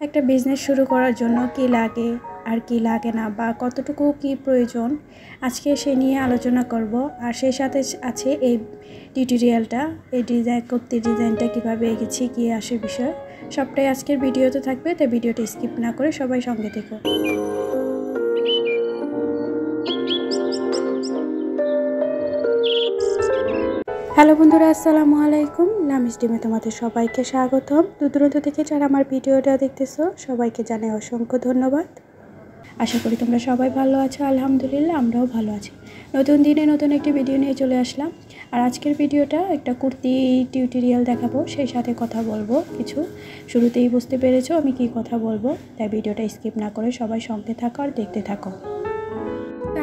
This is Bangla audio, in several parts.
একটা বিজনেস শুরু করার জন্য কি লাগে আর কি লাগে না বা কতটুকু কি প্রয়োজন আজকে সে নিয়ে আলোচনা করব। আর সেই সাথে আছে এই টিউটোরিয়ালটা, এই ডিজাইনটা কিভাবে এঁকেছি, কি আসে বিষয় সবটাই আজকের ভিডিওতে থাকবে। তাই ভিডিওটা স্কিপ না করে সবাই সঙ্গে থেকো। হ্যালো বন্ধুরা, আসসালামু আলাইকুম। লামিস ডিমে তোমাদের সবাইকে স্বাগতম। দূর থেকে যারা আমার ভিডিওটা দেখতেছো সবাইকে জানাই অসংখ্য ধন্যবাদ। আশা করি তোমরা সবাই ভালো আছো। আলহামদুলিল্লাহ, আমরাও ভালো আছি। নতুন দিনে নতুন একটি ভিডিও নিয়ে চলে আসলাম। আর আজকের ভিডিওটা একটা কুর্তি টিউটোরিয়াল দেখাবো, সেই সাথে কথা বলবো কিছু। শুরুতেই বুঝতে পেরেছো আমি কি কথা বলবো, তাই ভিডিওটা স্কিপ না করে সবাই সঙ্গে থাকো আর দেখতে থাকো।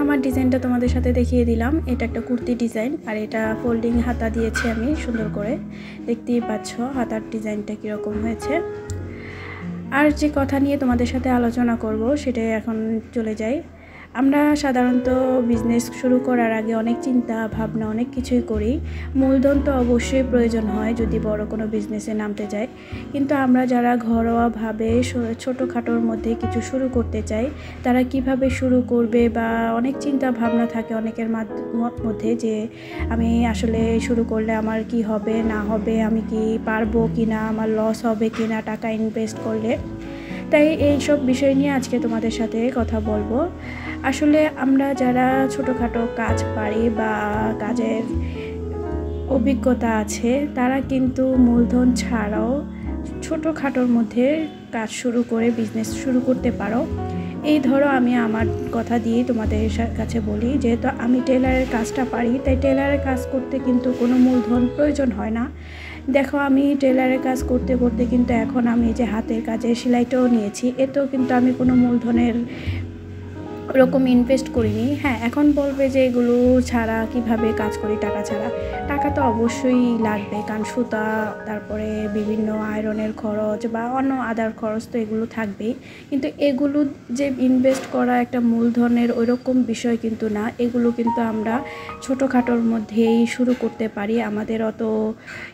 আমার ডিজাইনটা তোমাদের সাথে দেখিয়ে দিলাম। এটা একটা কুর্তি ডিজাইন, আর এটা ফোল্ডিং হাতা দিয়েছি আমি সুন্দর করে, দেখতেই পাচ্ছ হাতার ডিজাইনটা কীরকম হয়েছে। আর যে কথা নিয়ে তোমাদের সাথে আলোচনা করব সেটাই এখন চলে যাই। আমরা সাধারণত বিজনেস শুরু করার আগে অনেক চিন্তা ভাবনা অনেক কিছুই করি। মূলধন তো অবশ্যই প্রয়োজন হয় যদি বড় কোনো বিজনেসে নামতে যাই, কিন্তু আমরা যারা ঘরোয়াভাবে ছোটোখাটোর মধ্যে কিছু শুরু করতে চাই তারা কিভাবে শুরু করবে বা অনেক চিন্তা ভাবনা থাকে অনেকের মধ্যে, যে আমি আসলে শুরু করলে আমার কি হবে না হবে, আমি কি পারবো কি না, আমার লস হবে কি না টাকা ইনভেস্ট করলে। তাই এই সব বিষয় নিয়ে আজকে তোমাদের সাথে কথা বলবো। আসলে আমরা যারা ছোটোখাটো কাজ পারি বা কাজের অভিজ্ঞতা আছে তারা কিন্তু মূলধন ছাড়াও ছোটোখাটোর মধ্যে কাজ শুরু করে বিজনেস শুরু করতে পারো। এই ধরো আমি আমার কথা দিয়ে তোমাদের কাছে বলি, যেহেতু আমি টেলারের কাজটা পারি তাই টেলারের কাজ করতে কিন্তু কোনো মূলধন প্রয়োজন হয় না। দেখো আমি টেলারের কাজ করতে করতে কিন্তু এখন আমি যে হাতের কাজে সেলাইটাও নিয়েছি, এতেও কিন্তু আমি কোনো মূলধনের ওরকম ইনভেস্ট করিনি। হ্যাঁ, এখন বলবে যে এগুলো ছাড়া কিভাবে কাজ করি টাকা ছাড়া। টাকা তো অবশ্যই লাগবে, কারণ সুতা, তারপরে বিভিন্ন আয়রনের খরচ বা অন্য আদার খরচ তো এগুলো থাকবেই। কিন্তু এগুলো যে ইনভেস্ট করা একটা মূলধনের ওইরকম বিষয় কিন্তু না। এগুলো কিন্তু আমরা ছোটোখাটোর মধ্যেই শুরু করতে পারি। আমাদের অত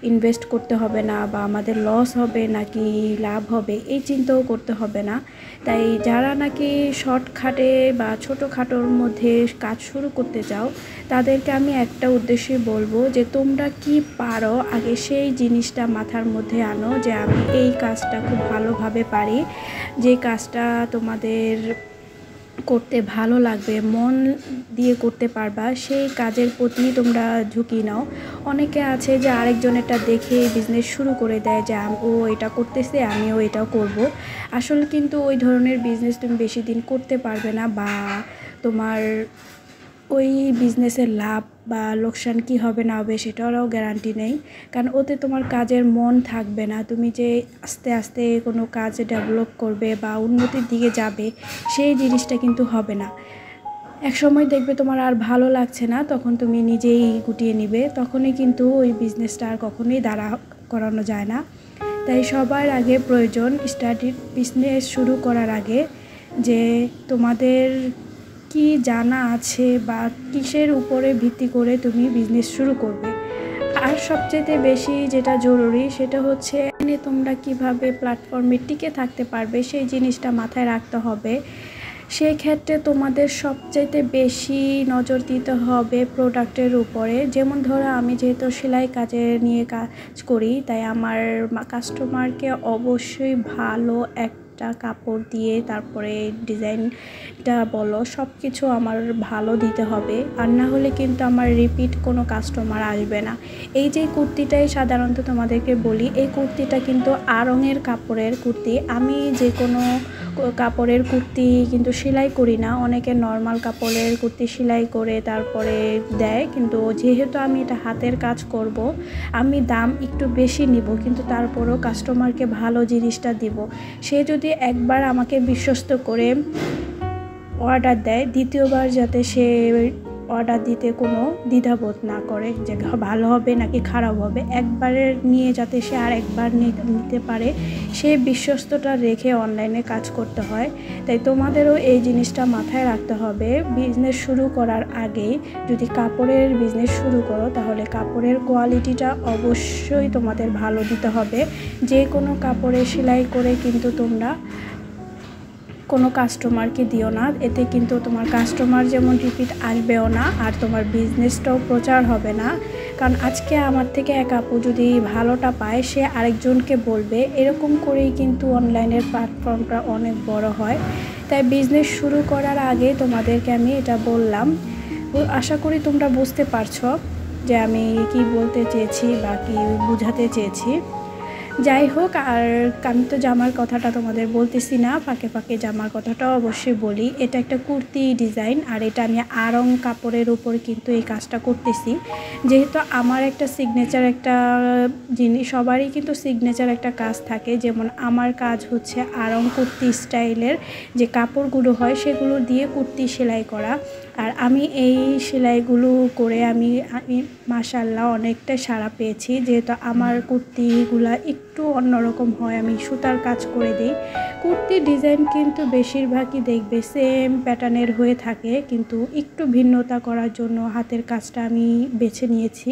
ইনভেস্ট করতে হবে না, বা আমাদের লস হবে নাকি লাভ হবে এই চিন্তাও করতে হবে না। তাই যারা নাকি শর্টকাটে বা ছোটোখাটোর মধ্যে কাজ শুরু করতে চাও তাদেরকে আমি একটা উদ্দেশ্যে বলবো যে তোমরা কি পারো আগে সেই জিনিসটা মাথার মধ্যে আনো, যে আমি এই কাজটা খুব ভালোভাবে পারি, যে কাজটা তোমাদের করতে ভালো লাগবে, মন দিয়ে করতে পারবা, সেই কাজের প্রতি তোমরা ঝুঁকি নাও। অনেকে আছে যে আরেকজনেরটা দেখে বিজনেস শুরু করে দেয়, যে ও এটা করতেছে আমিও এটাও করব। আসলে কিন্তু ওই ধরনের বিজনেস তুমি বেশি দিন করতে পারবে না, বা তোমার ওই বিজনেসের লাভ বা লোকসান কি হবে না হবে সেটারও গ্যারান্টি নেই, কারণ ওতে তোমার কাজের মন থাকবে না। তুমি যে আস্তে আস্তে কোনো কাজ ডেভেলপ করবে বা উন্নতির দিকে যাবে সেই জিনিসটা কিন্তু হবে না। এক সময় দেখবে তোমার আর ভালো লাগছে না, তখন তুমি নিজেই গুটিয়ে নিবে, তখনই কিন্তু ওই বিজনেসটা আর কখনোই দাঁড়া করানো যায় না। তাই সবার আগে প্রয়োজন বিজনেস শুরু করার আগে যে তোমাদের কি জানা আছে বা কিসের উপরে ভিত্তি করে তুমি বিজনেস শুরু করবে। আর সবচেয়ে বেশি যেটা জরুরি সেটা হচ্ছে তোমরা কিভাবে প্ল্যাটফর্মে টিকে থাকতে পারবে সেই জিনিসটা মাথায় রাখতে হবে। সেই ক্ষেত্রে তোমাদের সবচেয়ে বেশি নজর দিতে হবে প্রোডাক্টের উপরে। যেমন ধরো আমি যেহেতু সেলাই কাজে নিয়ে কাজ করি, তাই আমার কাস্টমারকে অবশ্যই ভালো একটা কাপড় দিয়ে তারপরে ডিজাইনটা বলো সব কিছু আমার ভালো দিতে হবে, আর না হলে কিন্তু আমার রিপিট কোনো কাস্টমার আসবে না। এই যে কুর্তিটাই সাধারণত তোমাদেরকে বলি, এই কুর্তিটা কিন্তু আড়ংয়ের কাপড়ের কুর্তি। আমি যে কোনো কাপড়ের কুর্তি কিন্তু সেলাই করি না, অনেকে নর্মাল কাপড়ের কুর্তি সেলাই করে তারপরে দেয়, কিন্তু যেহেতু আমি এটা হাতের কাজ করব আমি দাম একটু বেশি নিব, কিন্তু তারপরেও কাস্টমারকে ভালো জিনিসটা দিব। সে যদি একবার আমাকে বিশ্বস্ত করে অর্ডার দেয়, দ্বিতীয়বার যাতে সে অর্ডার দিতে কোনো দ্বিধাবোধ না করে যে ভালো হবে নাকি খারাপ হবে, একবারে নিয়ে যাতে সে আর একবার নিতে পারে সেই বিশ্বস্ততা রেখে অনলাইনে কাজ করতে হয়। তাই তোমাদেরও এই জিনিসটা মাথায় রাখতে হবে। বিজনেস শুরু করার আগে যদি কাপড়ের বিজনেস শুরু করো তাহলে কাপড়ের কোয়ালিটিটা অবশ্যই তোমাদের ভালো দিতে হবে। যে কোনো কাপড়ে সেলাই করে কিন্তু তোমরা কোনো কাস্টমারকে দিও না, এতে কিন্তু তোমার কাস্টমার যেমন রিপিট আসবেও না আর তোমার বিজনেসটাও প্রচার হবে না। কারণ আজকে আমার থেকে এক আপু যদি ভালোটা পায় সে আরেকজনকে বলবে, এরকম করেই কিন্তু অনলাইনের প্ল্যাটফর্মটা অনেক বড় হয়। তাই বিজনেস শুরু করার আগে তোমাদেরকে আমি এটা বললাম। আশা করি তোমরা বুঝতে পারছো যে আমি কি বলতে চেয়েছি বা কি বোঝাতে চেয়েছি। যাই হোক, আর আমি তো জামার কথাটা তোমাদের বলতেছি না, ফাঁকে ফাঁকে জামার কথাটাও অবশ্যই বলি। এটা একটা কুর্তি ডিজাইন আর এটা আমি আড়ং কাপড়ের উপর কিন্তু এই কাজটা করতেছি। যেহেতু আমার একটা সিগনেচার একটা জিনিস, সবারই কিন্তু সিগনেচার একটা কাজ থাকে, যেমন আমার কাজ হচ্ছে আড়ং কুর্তি স্টাইলের যে কাপড়গুলো হয় সেগুলো দিয়ে কুর্তি সেলাই করা। আর আমি এই সেলাইগুলো করে আমি মাশাআল্লাহ অনেকটা সাড়া পেয়েছি। যেহেতু আমার কুর্তিগুলা একটু অন্যরকম হয়, আমি সুতার কাজ করে দিই। কুর্তির ডিজাইন কিন্তু বেশিরভাগই দেখবে সেম প্যাটার্নের হয়ে থাকে, কিন্তু একটু ভিন্নতা করার জন্য হাতের কাজটা আমি বেছে নিয়েছি।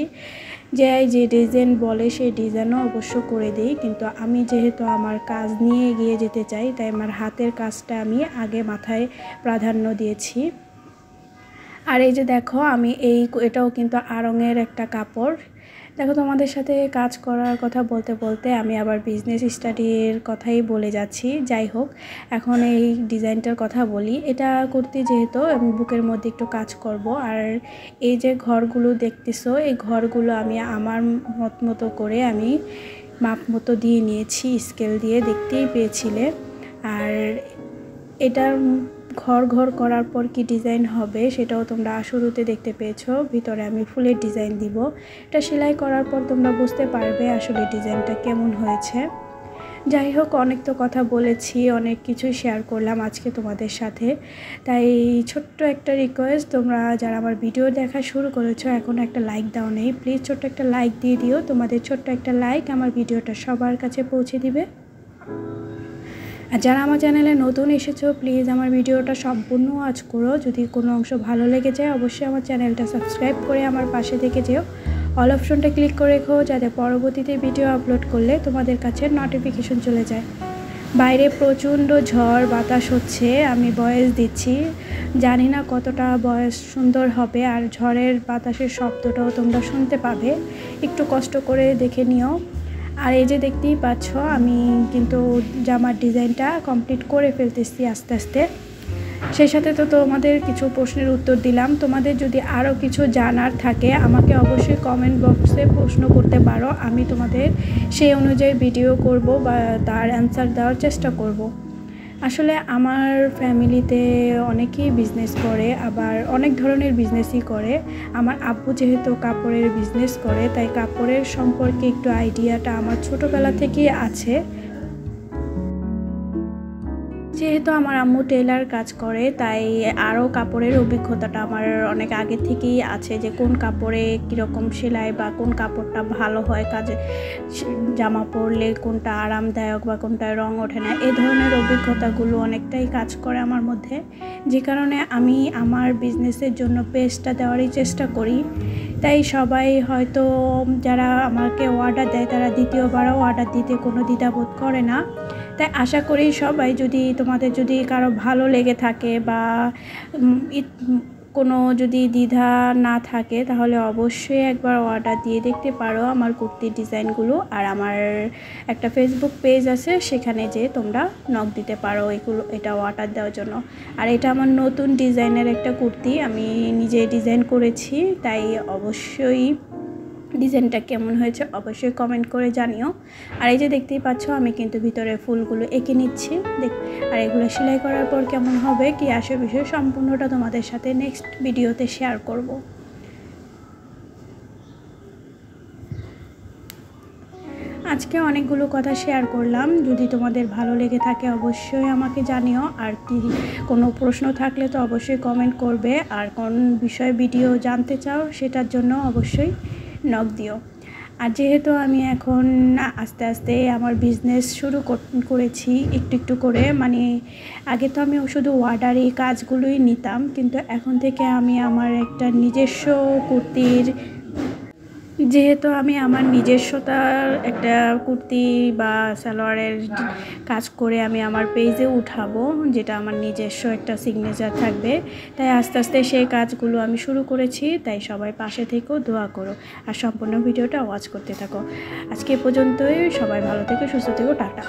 যে ডিজাইন বলে সেই ডিজাইনও অবশ্য করে দিই, কিন্তু আমি যেহেতু আমার কাজ নিয়ে এগিয়ে যেতে চাই তাই আমার হাতের কাজটা আমি আগে মাথায় প্রাধান্য দিয়েছি। আর এই যে দেখো আমি এটাও কিন্তু আড়ংয়ের একটা কাপড়। দেখো তোমাদের সাথে কাজ করার কথা বলতে বলতে আমি আবার বিজনেস স্টাডির কথাই বলে যাচ্ছি। যাই হোক, এখন এই ডিজাইনটার কথা বলি। এটা করতে যেহেতু আমি বুকের মধ্যে একটু কাজ করব, আর এই যে ঘরগুলো দেখতেছো এই ঘরগুলো আমি আমার মতো করে আমি মাপ মতো দিয়ে নিয়েছি, স্কেল দিয়ে, দেখতেই পেয়েছিলে। আর এটার ঘর করার পর কি ডিজাইন হবে সেটাও তোমরা শুরুতে দেখতে পেয়েছো। ভিতরে আমি ফুলের ডিজাইন দিব। এটা সেলাই করার পর তোমরা বুঝতে পারবে আসলে ডিজাইনটা কেমন হয়েছে। যাই হোক, অনেক তো কথা বলেছি, অনেক কিছুই শেয়ার করলাম আজকে তোমাদের সাথে। তাই ছোট্ট একটা রিকোয়েস্ট, তোমরা যারা আমার ভিডিও দেখা শুরু করেছো এখন একটা লাইক দাও নেই, প্লিজ ছোট্ট একটা লাইক দিয়ে দিও। তোমাদের ছোট্ট একটা লাইক আমার ভিডিওটা সবার কাছে পৌঁছে দিবে। আর যারা আমার চ্যানেলে নতুন এসেছো প্লিজ আমার ভিডিওটা সম্পূর্ণ ওয়াচ করো। যদি কোনো অংশ ভালো লেগে যায় অবশ্যই আমার চ্যানেলটা সাবস্ক্রাইব করে আমার পাশে থেকে যেও। অল অপশনটা ক্লিক করে রেখো যাতে পরবর্তীতে ভিডিও আপলোড করলে তোমাদের কাছে নোটিফিকেশন চলে যায়। বাইরে প্রচণ্ড ঝড় বাতাস হচ্ছে, আমি ভয়েস দিচ্ছি, জানি না কতটা ভয়েস সুন্দর হবে, আর ঝড়ের বাতাসের শব্দটাও তোমরা শুনতে পাবে, একটু কষ্ট করে দেখে নিও। আর এই যে দেখতেই পাচ্ছ আমি কিন্তু জামার ডিজাইনটা কমপ্লিট করে ফেলতেছি আস্তে আস্তে। সেই সাথে তো তোমাদের কিছু প্রশ্নের উত্তর দিলাম। তোমাদের যদি আরও কিছু জানার থাকে আমাকে অবশ্যই কমেন্ট বক্সে প্রশ্ন করতে পারো, আমি তোমাদের সেই অনুযায়ী ভিডিও করব বা তার অ্যান্সার দেওয়ার চেষ্টা করব। আসলে আমার ফ্যামিলিতে অনেকেই বিজনেস করে, আবার অনেক ধরনের বিজনেসই করে। আমার আব্বু যেহেতু কাপড়ের বিজনেস করে তাই কাপড়ের সম্পর্কে একটু আইডিয়াটা আমার ছোটোবেলা থেকেই আছে। যেহেতু আমার আম্মু টেলার কাজ করে তাই আরও কাপড়ের অভিজ্ঞতাটা আমার অনেক আগে থেকেই আছে, যে কোন কাপড়ে কীরকম সেলাই বা কোন কাপড়টা ভালো হয় কাজে জামা পরলে, কোনটা আরামদায়ক বা কোনটায় রং ওঠে না, এই ধরনের অভিজ্ঞতাগুলো অনেকটাই কাজ করে আমার মধ্যে। যে কারণে আমি আমার বিজনেসের জন্য পেজটা দেওয়ারই চেষ্টা করি। তাই সবাই হয়তো যারা আমাকে অর্ডার দেয় তারা দ্বিতীয়বারও অর্ডার দিতে কোনো দ্বিধাবোধ করে না। তাই আশা করি সবাই তোমাদের যদি কারো ভালো লেগে থাকে বা কোনো যদি দ্বিধা না থাকে তাহলে অবশ্যই একবার অর্ডার দিয়ে দেখতে পারো আমার কুর্তির ডিজাইনগুলো। আর আমার একটা ফেসবুক পেজ আছে, সেখানে যে তোমরা নক দিতে পারো এটা অর্ডার দেওয়ার জন্য। আর এটা আমার নতুন ডিজাইনের একটা কুর্তি, আমি নিজে ডিজাইন করেছি, তাই অবশ্যই ডিজাইনটা কেমন হয়েছে অবশ্যই কমেন্ট করে জানিও। আর এই যে দেখতেই পাচ্ছ আমি কিন্তু ভিতরে ফুলগুলো এঁকে নিচ্ছি, আর এগুলো সেলাই করার পর কেমন হবে কি আসে বিষয় সম্পূর্ণটা তোমাদের সাথে নেক্সট ভিডিওতে শেয়ার করব। আজকে অনেকগুলো কথা শেয়ার করলাম, যদি তোমাদের ভালো লেগে থাকে অবশ্যই আমাকে জানিও। আর কি কোনো প্রশ্ন থাকলে তো অবশ্যই কমেন্ট করবে, আর কোন বিষয়ে ভিডিও জানতে চাও সেটার জন্য অবশ্যই নক দিও। আর যেহেতু আমি এখন আস্তে আস্তে আমার বিজনেস শুরু করেছি একটু একটু করে, মানে আগে তো আমি শুধু অর্ডারে কাজগুলোই নিতাম, কিন্তু এখন থেকে আমি আমার একটা নিজস্ব কুর্তির, যেহেতু আমি আমার নিজস্বতার একটা কুর্তি বা সালোয়ারের কাজ করে আমি আমার পেজে উঠাবো, যেটা আমার নিজস্ব একটা সিগনেচার থাকবে, তাই আস্তে আস্তে সেই কাজগুলো আমি শুরু করেছি। তাই সবাই পাশে থেকেও দোয়া করো আর সম্পূর্ণ ভিডিওটা ওয়াচ করতে থাকো। আজকে এ পর্যন্তই, সবাই ভালো থেকো, সুস্থ থেকো, টাটা।